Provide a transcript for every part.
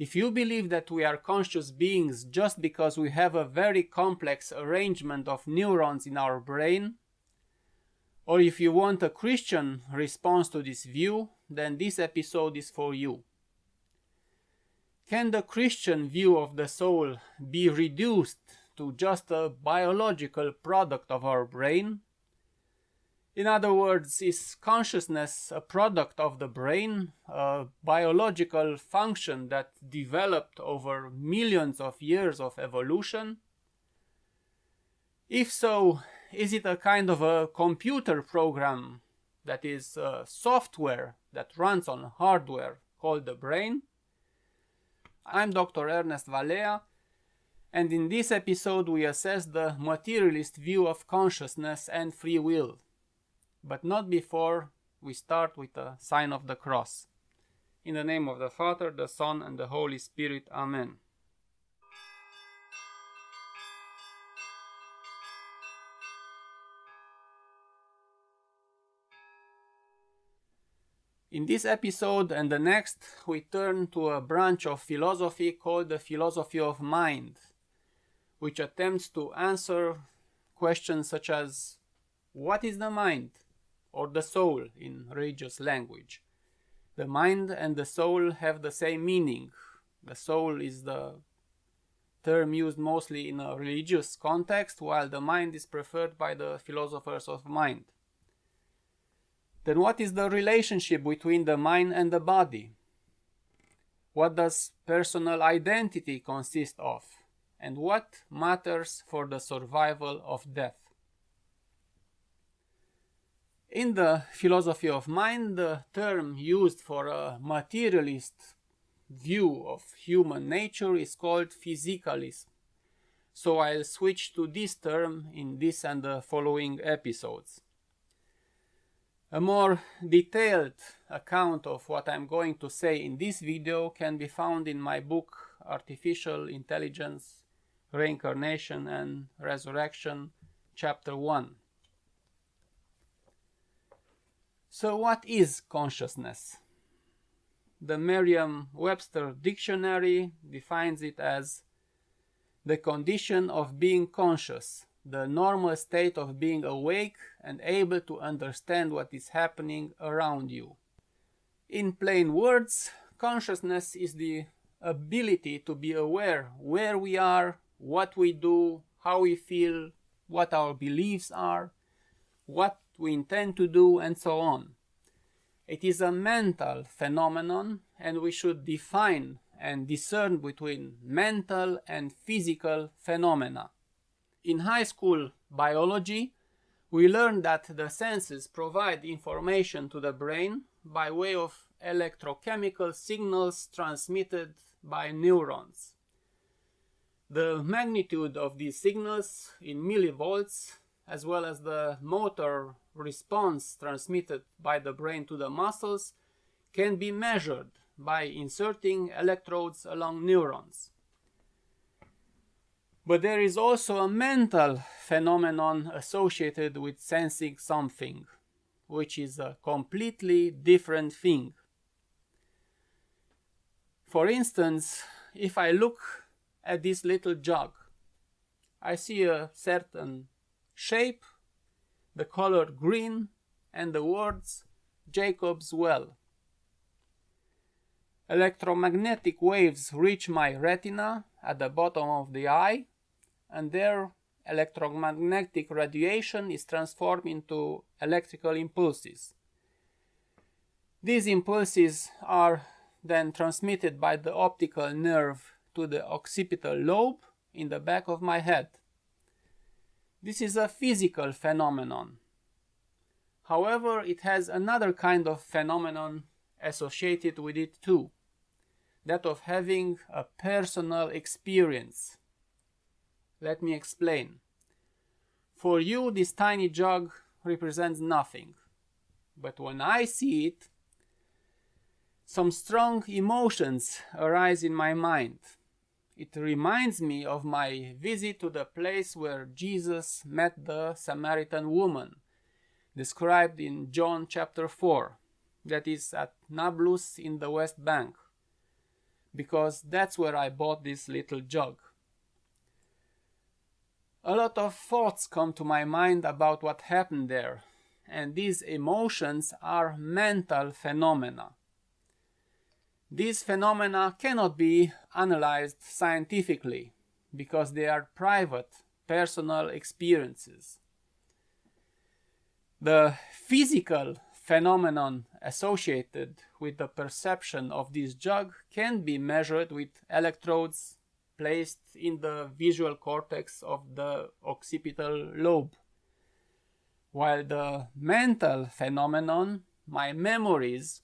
If you believe that we are conscious beings just because we have a very complex arrangement of neurons in our brain, or if you want a Christian response to this view, then this episode is for you. Can the Christian view of the soul be reduced to just a biological product of our brain? In other words, is consciousness a product of the brain, a biological function that developed over millions of years of evolution? If so, is it a kind of a computer program that is software that runs on hardware called the brain? I'm Dr. Ernest Valea, and in this episode we assess the materialist view of consciousness and free will. But not before we start with the sign of the cross. In the name of the Father, the Son, and the Holy Spirit. Amen. In this episode and the next, we turn to a branch of philosophy called the philosophy of mind, which attempts to answer questions such as, what is the mind? Or the soul in religious language. The mind and the soul have the same meaning. The soul is the term used mostly in a religious context, while the mind is preferred by the philosophers of mind. Then what is the relationship between the mind and the body? What does personal identity consist of? And what matters for the survival of death? In the philosophy of mind, the term used for a materialist view of human nature is called physicalism. So I'll switch to this term in this and the following episodes. A more detailed account of what I'm going to say in this video can be found in my book Artificial Intelligence, Reincarnation and Resurrection, Chapter 1. So what is consciousness? The Merriam-Webster dictionary defines it as the condition of being conscious, the normal state of being awake and able to understand what is happening around you. In plain words, consciousness is the ability to be aware where we are, what we do, how we feel, what our beliefs are, what we intend to do, and so on. It is a mental phenomenon, and we should define and discern between mental and physical phenomena. In high school biology, we learned that the senses provide information to the brain by way of electrochemical signals transmitted by neurons. The magnitude of these signals in millivolts, as well as the motor response transmitted by the brain to the muscles, can be measured by inserting electrodes along neurons. But there is also a mental phenomenon associated with sensing something, which is a completely different thing. For instance, if I look at this little jug, I see a certain shape, the color green, and the words Jacob's Well. Electromagnetic waves reach my retina at the bottom of the eye, and their electromagnetic radiation is transformed into electrical impulses. These impulses are then transmitted by the optical nerve to the occipital lobe in the back of my head. This is a physical phenomenon. However, it has another kind of phenomenon associated with it too, that of having a personal experience. Let me explain. For you, this tiny jug represents nothing, but when I see it, some strong emotions arise in my mind. It reminds me of my visit to the place where Jesus met the Samaritan woman, described in John chapter 4, that is at Nablus in the West Bank. because that's where I bought this little jug. A lot of thoughts come to my mind about what happened there, and these emotions are mental phenomena. These phenomena cannot be analyzed scientifically because they are private, personal experiences. The physical phenomenon associated with the perception of this jug can be measured with electrodes placed in the visual cortex of the occipital lobe, while the mental phenomenon, my memories,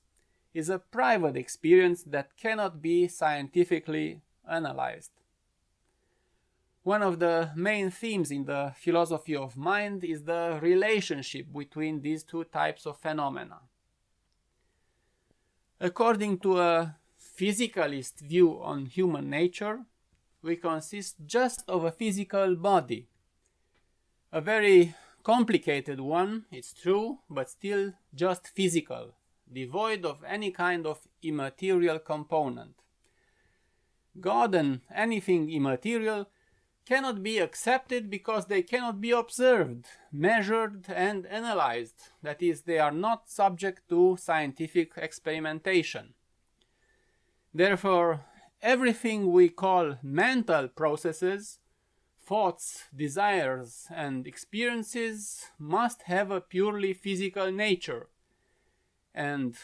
is a private experience that cannot be scientifically analyzed. One of the main themes in the philosophy of mind is the relationship between these two types of phenomena. According to a physicalist view on human nature, we consist just of a physical body. A very complicated one, it's true, but still just physical, devoid of any kind of immaterial component. God and anything immaterial cannot be accepted because they cannot be observed, measured, and analyzed. That is, they are not subject to scientific experimentation. Therefore, everything we call mental processes, thoughts, desires, and experiences must have a purely physical nature, and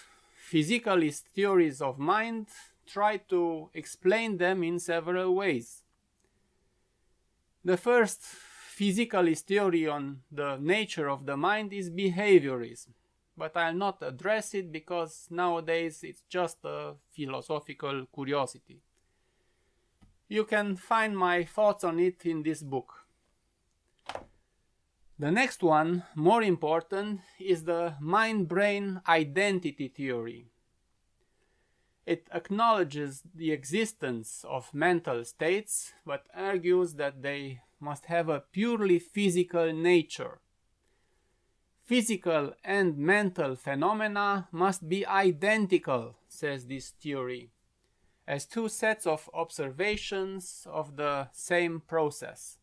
physicalist theories of mind try to explain them in several ways. The first physicalist theory on the nature of the mind is behaviorism, but I'll not address it because nowadays it's just a philosophical curiosity. You can find my thoughts on it in this book. The next one, more important, is the mind-brain identity theory. It acknowledges the existence of mental states, but argues that they must have a purely physical nature. Physical and mental phenomena must be identical, says this theory, as two sets of observations of the same process.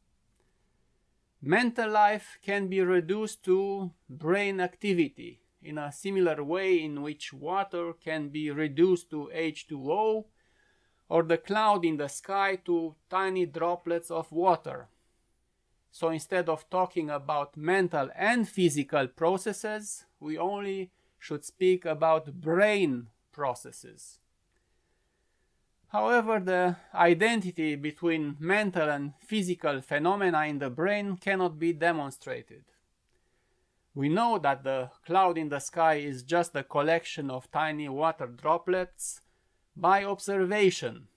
Mental life can be reduced to brain activity, in a similar way in which water can be reduced to H2O, or the cloud in the sky to tiny droplets of water. So instead of talking about mental and physical processes, we only should speak about brain processes. However, the identity between mental and physical phenomena in the brain cannot be demonstrated. We know that the cloud in the sky is just a collection of tiny water droplets by observation.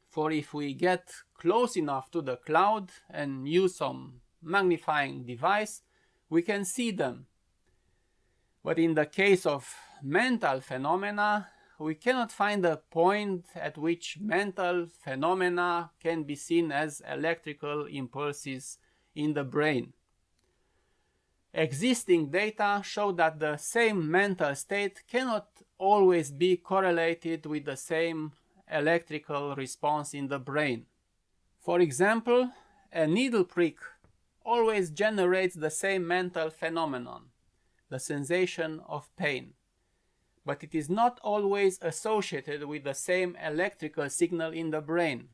For if we get close enough to the cloud and use some magnifying device, we can see them. But in the case of mental phenomena, we cannot find a point at which mental phenomena can be seen as electrical impulses in the brain. Existing data show that the same mental state cannot always be correlated with the same electrical response in the brain. For example, a needle prick always generates the same mental phenomenon, the sensation of pain, but it is not always associated with the same electrical signal in the brain.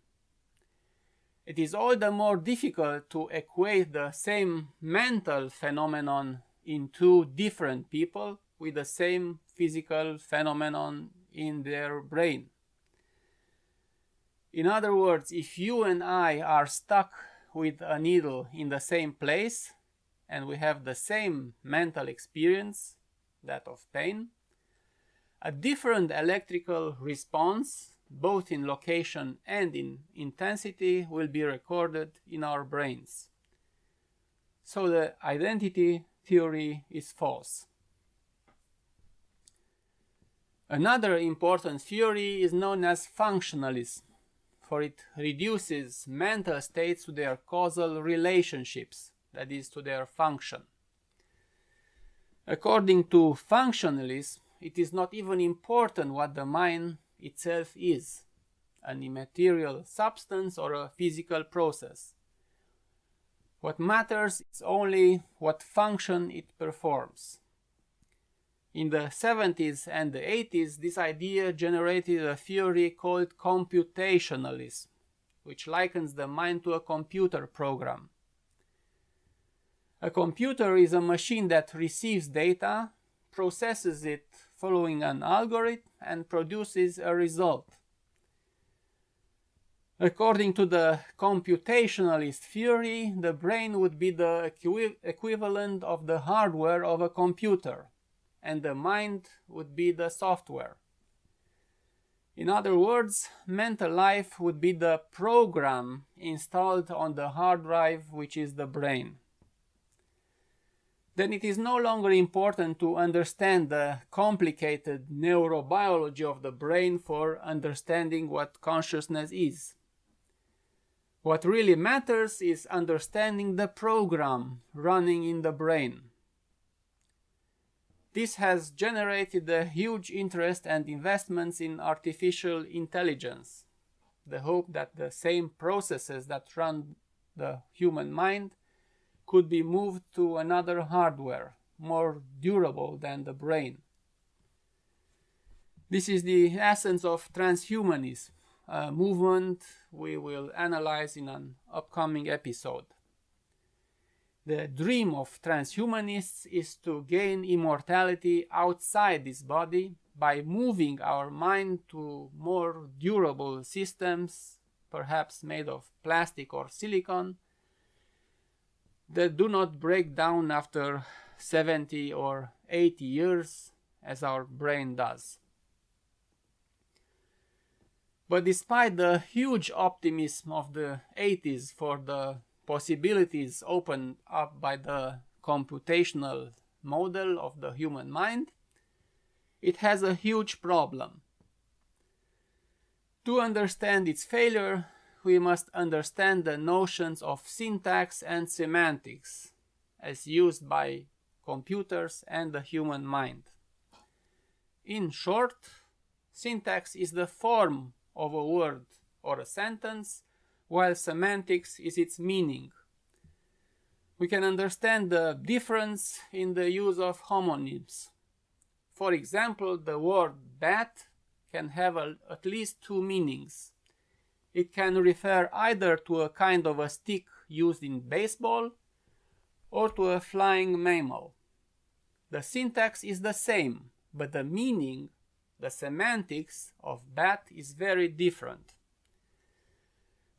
It is all the more difficult to equate the same mental phenomenon in two different people with the same physical phenomenon in their brain. In other words, if you and I are stuck with a needle in the same place and we have the same mental experience, that of pain, a different electrical response, both in location and in intensity, will be recorded in our brains. So the identity theory is false. Another important theory is known as functionalism, for it reduces mental states to their causal relationships, that is, to their function. According to functionalism, it is not even important what the mind itself is. an immaterial substance or a physical process. What matters is only what function it performs. In the 70s and the 80s, this idea generated a theory called computationalism, which likens the mind to a computer program. A computer is a machine that receives data, processes it following an algorithm, and produces a result. According to the computationalist theory, the brain would be the equivalent of the hardware of a computer, and the mind would be the software. In other words, mental life would be the program installed on the hard drive, which is the brain. Then it is no longer important to understand the complicated neurobiology of the brain for understanding what consciousness is. What really matters is understanding the program running in the brain. This has generated a huge interest and investments in artificial intelligence. The hope that the same processes that run the human mind could be moved to another hardware, more durable than the brain. This is the essence of transhumanism, a movement we will analyze in an upcoming episode. The dream of transhumanists is to gain immortality outside this body by moving our mind to more durable systems, perhaps made of plastic or silicon, that do not break down after 70 or 80 years as our brain does. But despite the huge optimism of the 80s for the possibilities opened up by the computational model of the human mind, it has a huge problem. To understand its failure, we must understand the notions of syntax and semantics as used by computers and the human mind. In short, syntax is the form of a word or a sentence, while semantics is its meaning. We can understand the difference in the use of homonyms. For example, the word bat can have at least two meanings. It can refer either to a kind of a stick used in baseball or to a flying mammal. The syntax is the same, but the meaning, the semantics of bat is very different.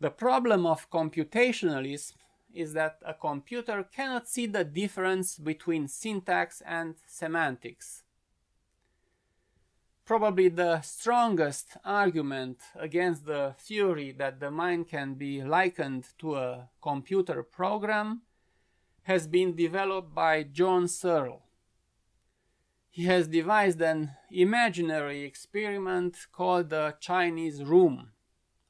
The problem of computationalism is that a computer cannot see the difference between syntax and semantics. Probably the strongest argument against the theory that the mind can be likened to a computer program has been developed by John Searle. He has devised an imaginary experiment called the Chinese room.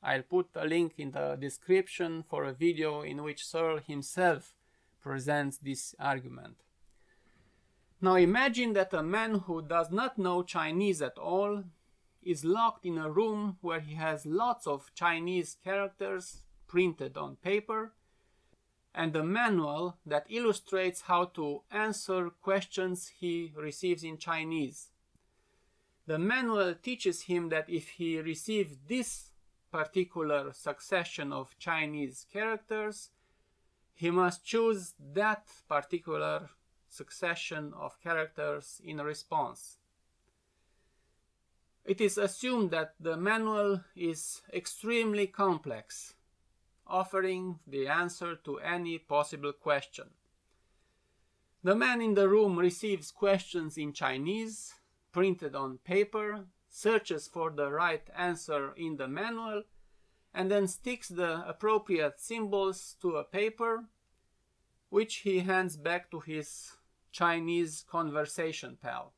I'll put a link in the description for a video in which Searle himself presents this argument. Now imagine that a man who does not know Chinese at all is locked in a room where he has lots of Chinese characters printed on paper and a manual that illustrates how to answer questions he receives in Chinese. The manual teaches him that if he receives this particular succession of Chinese characters, he must choose that particular succession of characters in response. It is assumed that the manual is extremely complex, offering the answer to any possible question. The man in the room receives questions in Chinese, printed on paper, searches for the right answer in the manual, and then sticks the appropriate symbols to a paper, which he hands back to his Chinese conversation pal.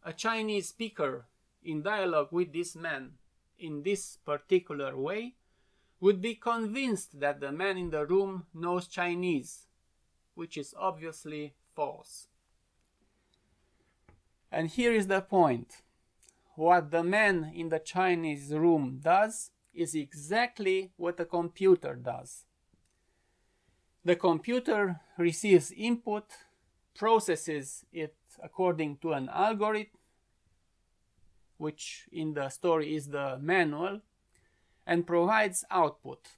A Chinese speaker in dialogue with this man in this particular way would be convinced that the man in the room knows Chinese, which is obviously false. And here is the point. What the man in the Chinese room does is exactly what a computer does. The computer receives input, processes it according to an algorithm, which in the story is the manual, and provides output.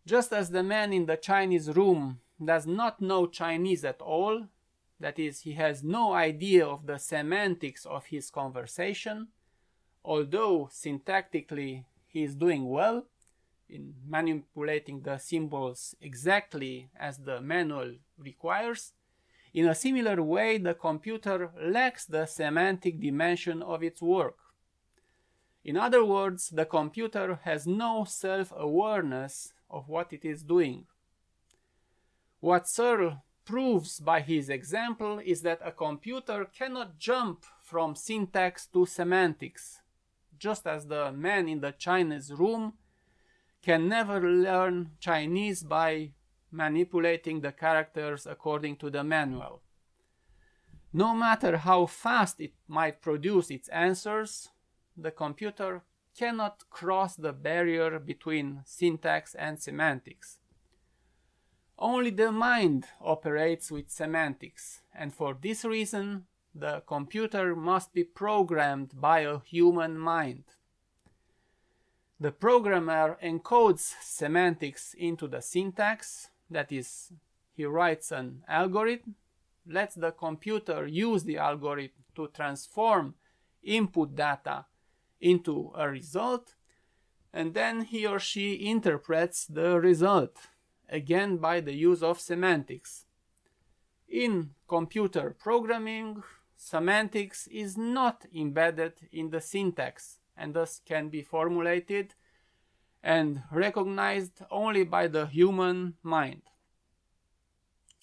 Just as the man in the Chinese room does not know Chinese at all, that is, he has no idea of the semantics of his conversation, although syntactically he is doing well in manipulating the symbols exactly as the manual requires, in a similar way the computer lacks the semantic dimension of its work. In other words, the computer has no self-awareness of what it is doing. What Searle proves by his example is that a computer cannot jump from syntax to semantics, just as the man in the Chinese room can never learn Chinese by manipulating the characters according to the manual. No matter how fast it might produce its answers, the computer cannot cross the barrier between syntax and semantics. Only the mind operates with semantics, and for this reason, the computer must be programmed by a human mind. The programmer encodes semantics into the syntax, that is, he writes an algorithm, lets the computer use the algorithm to transform input data into a result, and then he or she interprets the result, again by the use of semantics. In computer programming, semantics is not embedded in the syntax and thus can be formulated and recognized only by the human mind.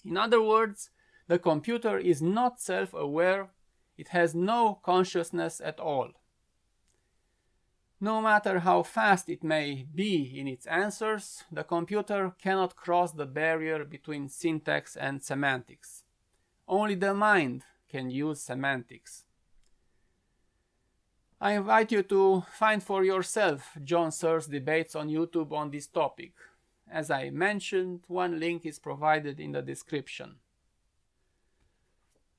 In other words, the computer is not self-aware, it has no consciousness at all. No matter how fast it may be in its answers, the computer cannot cross the barrier between syntax and semantics. Only the mind can use semantics. I invite you to find for yourself John Searle's debates on YouTube on this topic. As I mentioned, one link is provided in the description.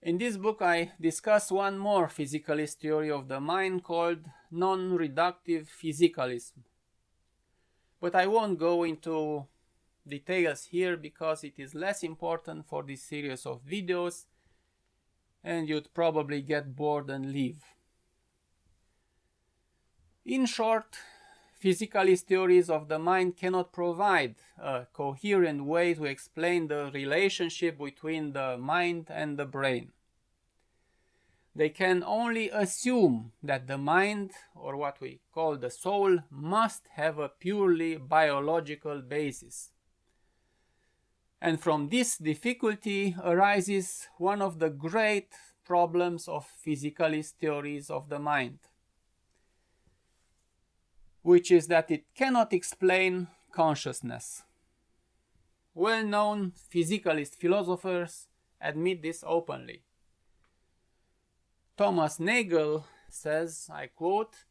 In this book I discuss one more physicalist theory of the mind called non-reductive physicalism. But I won't go into details here because it is less important for this series of videos and you'd probably get bored and leave. In short, physicalist theories of the mind cannot provide a coherent way to explain the relationship between the mind and the brain. They can only assume that the mind, or what we call the soul, must have a purely biological basis. And from this difficulty arises one of the great problems of physicalist theories of the mind, which is that it cannot explain consciousness. Well-known physicalist philosophers admit this openly. Thomas Nagel says, I quote,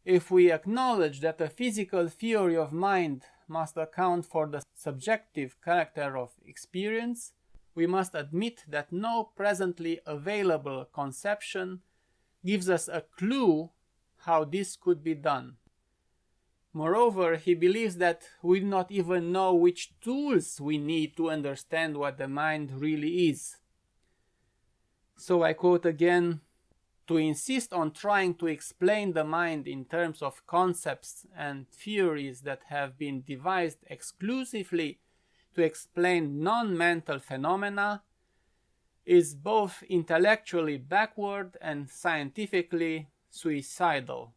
"If we acknowledge that a physical theory of mind must account for the subjective character of experience, we must admit that no presently available conception gives us a clue how this could be done. Moreover, he believes that we do not even know which tools we need to understand what the mind really is." So I quote again, "To insist on trying to explain the mind in terms of concepts and theories that have been devised exclusively to explain non-mental phenomena is both intellectually backward and scientifically suicidal.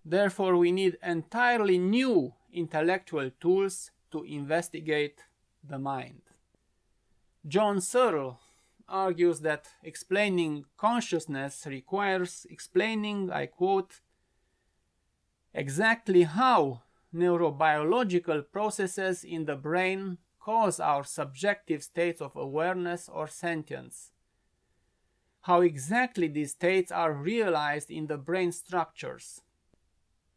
Therefore, we need entirely new intellectual tools to investigate the mind." John Searle argues that explaining consciousness requires explaining, I quote, "exactly how neurobiological processes in the brain cause our subjective states of awareness or sentience, how exactly these states are realized in the brain structures,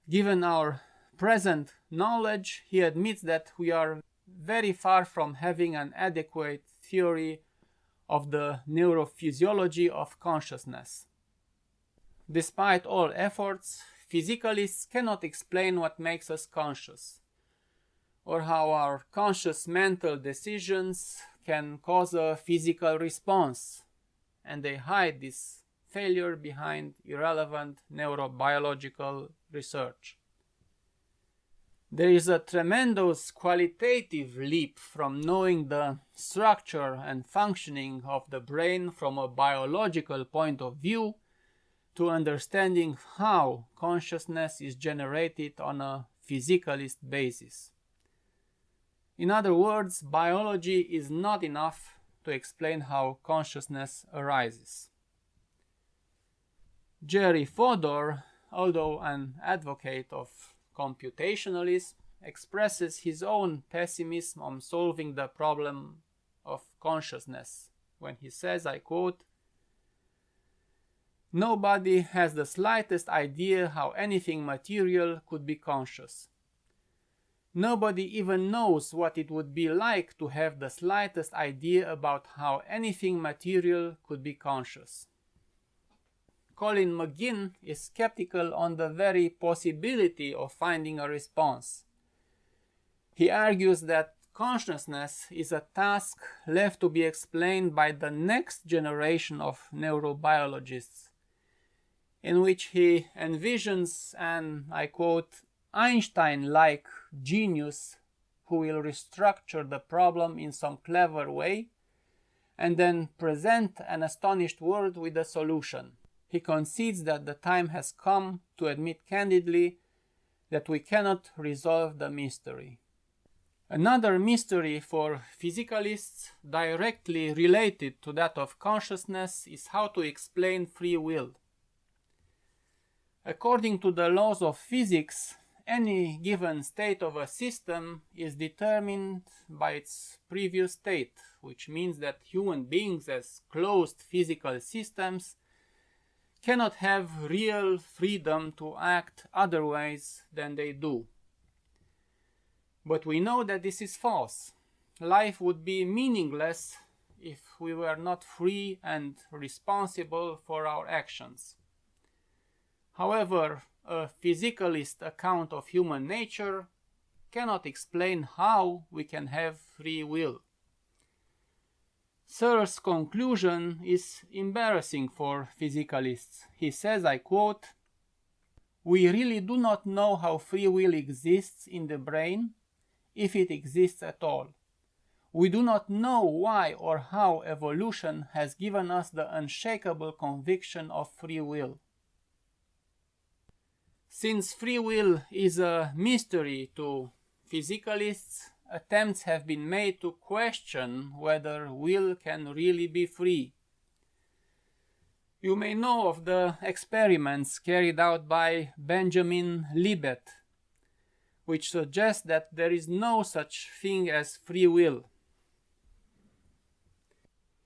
Given our present knowledge, he admits that we are very far from having an adequate theory of the neurophysiology of consciousness. Despite all efforts, physicalists cannot explain what makes us conscious, or how our conscious mental decisions can cause a physical response, and they hide this failure behind irrelevant neurobiological research. There is a tremendous qualitative leap from knowing the structure and functioning of the brain from a biological point of view to understanding how consciousness is generated on a physicalist basis. In other words, biology is not enough to explain how consciousness arises. Jerry Fodor, although an advocate of computationalism, expresses his own pessimism on solving the problem of consciousness when he says, I quote, "Nobody has the slightest idea how anything material could be conscious. Nobody even knows what it would be like to have the slightest idea about how anything material could be conscious." Colin McGinn is skeptical on the very possibility of finding a response. He argues that consciousness is a task left to be explained by the next generation of neurobiologists, in which he envisions an, I quote, Einstein-like genius who will restructure the problem in some clever way and then present an astonished world with a solution. He concedes that the time has come to admit candidly that we cannot resolve the mystery. Another mystery for physicalists, directly related to that of consciousness, is how to explain free will. According to the laws of physics, any given state of a system is determined by its previous state, which means that human beings as closed physical systems cannot have real freedom to act otherwise than they do. But we know that this is false. Life would be meaningless if we were not free and responsible for our actions. However, a physicalist account of human nature cannot explain how we can have free will. Searle's conclusion is embarrassing for physicalists. He says, I quote, "We really do not know how free will exists in the brain, if it exists at all. We do not know why or how evolution has given us the unshakable conviction of free will. Since free will is a mystery to physicalists, attempts have been made to question whether will can really be free. You may know of the experiments carried out by Benjamin Libet, which suggest that there is no such thing as free will.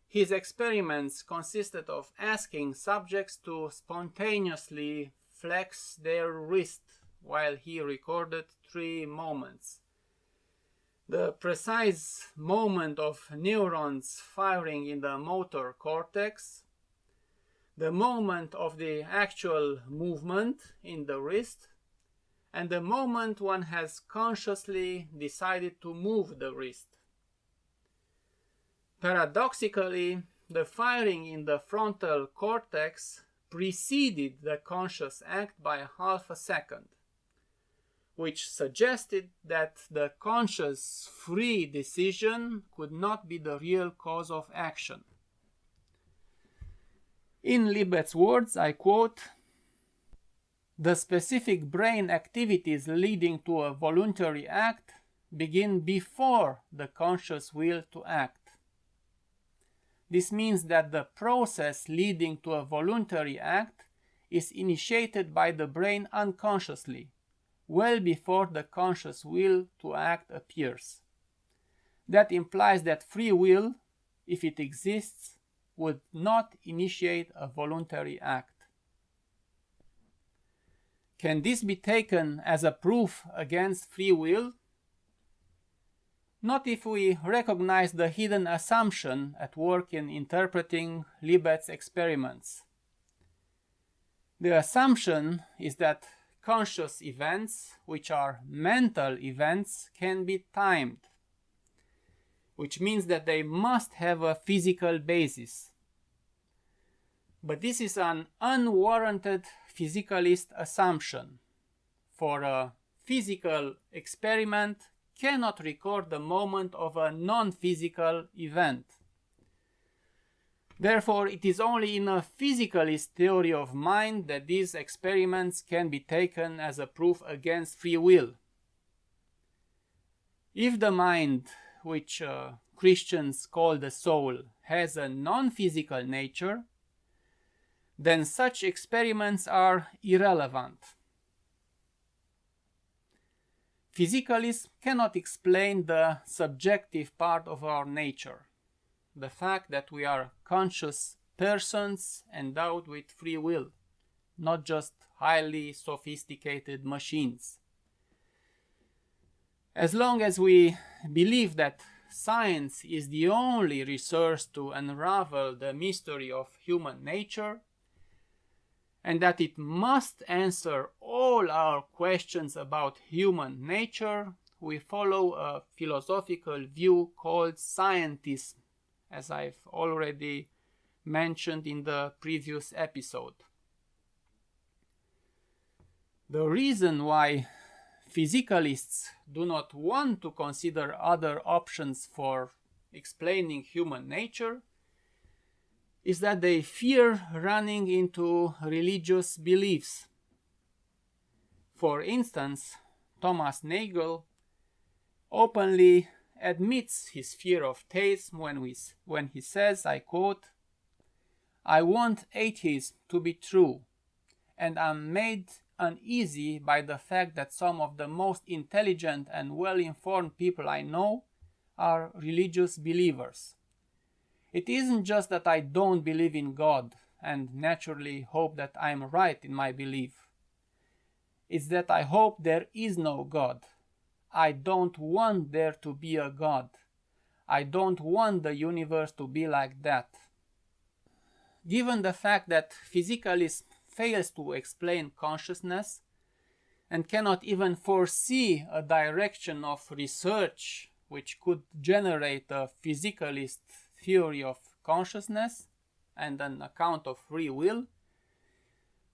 His experiments consisted of asking subjects to spontaneously flex their wrist while he recorded 3 moments. The precise moment of neurons firing in the motor cortex, the moment of the actual movement in the wrist, and the moment one has consciously decided to move the wrist. Paradoxically, the firing in the frontal cortex preceded the conscious act by half a second, which suggested that the conscious free decision could not be the real cause of action. In Libet's words, I quote, "The specific brain activities leading to a voluntary act begin before the conscious will to act. This means that the process leading to a voluntary act is initiated by the brain unconsciously, well before the conscious will to act appears. That implies that free will, if it exists, would not initiate a voluntary act." Can this be taken as a proof against free will? Not if we recognize the hidden assumption at work in interpreting Libet's experiments. The assumption is that conscious events, which are mental events, can be timed, which means that they must have a physical basis. But this is an unwarranted physicalist assumption, for a physical experiment cannot record the moment of a non-physical event. Therefore, it is only in a physicalist theory of mind that these experiments can be taken as a proof against free will. If the mind, which Christians call the soul, has a non-physical nature, then such experiments are irrelevant. Physicalism cannot explain the subjective part of our nature, the fact that we are conscious persons endowed with free will, not just highly sophisticated machines. As long as we believe that science is the only resource to unravel the mystery of human nature, and that it must answer all our questions about human nature, we follow a philosophical view called scientism, as I've already mentioned in the previous episode. The reason why physicalists do not want to consider other options for explaining human nature is that they fear running into religious beliefs. For instance, Thomas Nagel openly admits his fear of theism when he says, I quote, "I want atheism to be true, and I'm made uneasy by the fact that some of the most intelligent and well-informed people I know are religious believers. It isn't just that I don't believe in God and naturally hope that I'm right in my belief. It's that I hope there is no God. I don't want there to be a God. I don't want the universe to be like that." Given the fact that physicalism fails to explain consciousness and cannot even foresee a direction of research which could generate a physicalist theory of consciousness and an account of free will,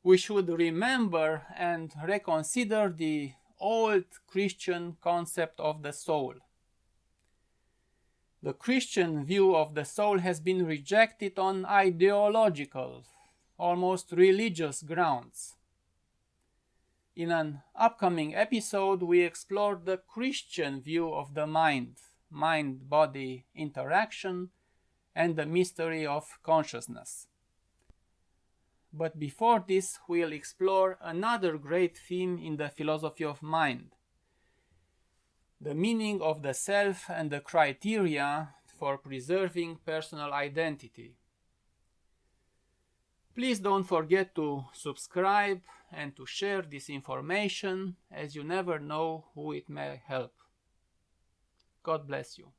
we should remember and reconsider the old Christian concept of the soul. The Christian view of the soul has been rejected on ideological, almost religious grounds. In an upcoming episode, we explore the Christian view of the mind-body interaction, and the mystery of consciousness. But before this, we'll explore another great theme in the philosophy of mind: the meaning of the self and the criteria for preserving personal identity. Please don't forget to subscribe and to share this information, as you never know who it may help. God bless you.